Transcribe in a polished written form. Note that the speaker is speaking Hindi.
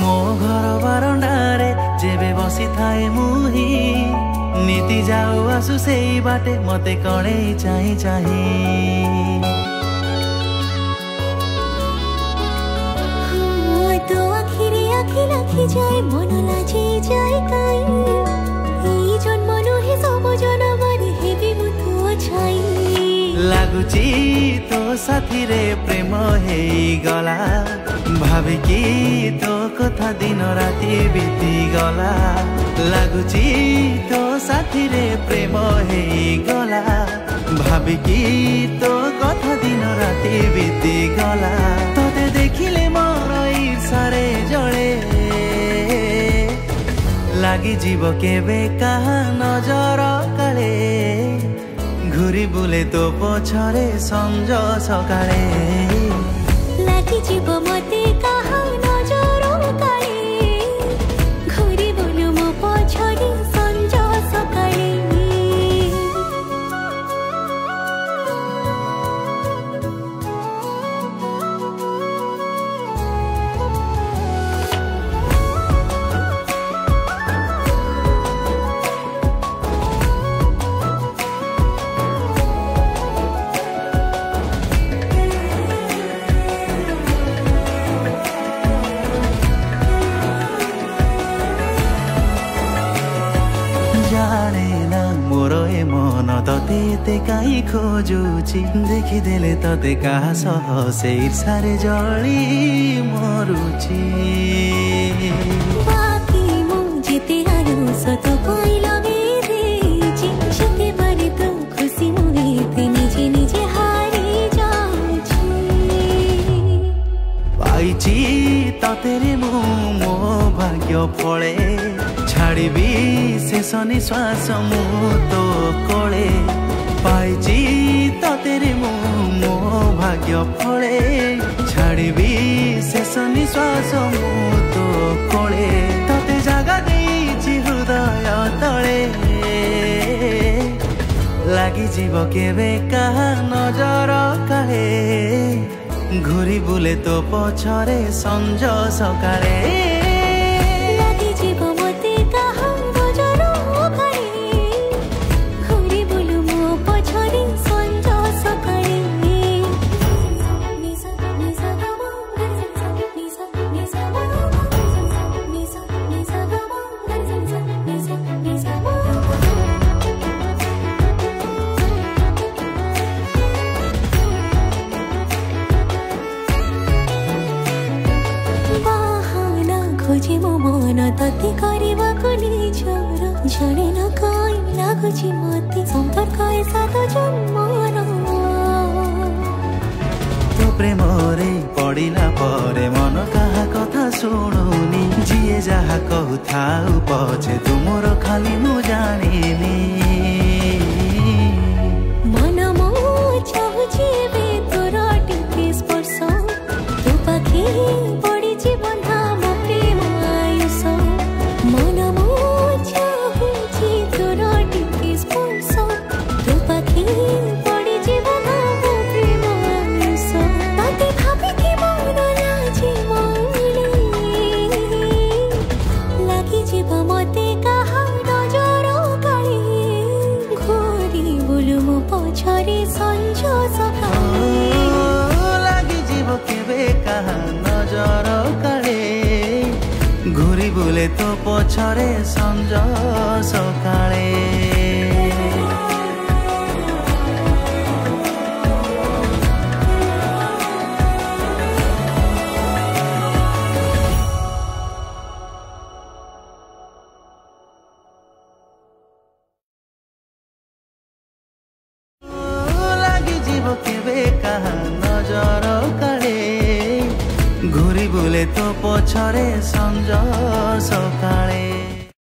मो घर बारंडारे जेबे बसी थाए मुही नीति जाऊ आसु से बाटे मते कणे चाही चाही तो आखिरे आखि लाखि जाए मन लाजी जाए काई ई जन्म नुहे सब जनमरे हेबी मु तो छाई लागुची तो साथी रे प्रेम हे गला भाविकी तो कथा दिन राति बीती गला लागुची तो साथी रे प्रेम हे गला भाविकी तो कथा दिन राति बीती गला तोते देखिले मोर ईर्षारे जळे लागी जीव केबे कहा नजर काले घुरी बुले तो पछरे संज सकाळे लागी जीव मते कहा नजर काले घुरी बुले मो पछरे संज सकाळे तते काई खोजुची देखिदेले तते कहा सह से ईर्षारे जली मरुची बाकी मु जेते आरो सत कोइला बेरेची जेते पारे तो खुशी मु हेते निजे निजे हारी जाउची पाइची ततेरे मु मो भाग्य फळे छाड़बी शेष निश्वास मु तो कोले पाइची ततेरे मु मो भाग्य फळे छाड़बी शेष निश्वास मु तो कोले तते जागा देइची हृदय तळे लागी जीव केबे कहा नजर काले घुरी बुले तो पछरे संज सकाळे खोजे मो मन तते करवा को निजर जणे न कई लागुची मते संपर्क ए सात जन्मर तो प्रेम रे पड़िला परे मन कहा कथा शुणुनी जिए जहा कहु थाउ पछे तुमर खाली मु जानिनी मन मो चाहुची बे तोर टिके स्पर्श तो पाखे पड़ी जीवन लागी जीव केबे कहा नजर काले घुरी बुले तो पछरे संज सकाळे केबे कहा नजर काले घुरी बुले तो पछरे संज सका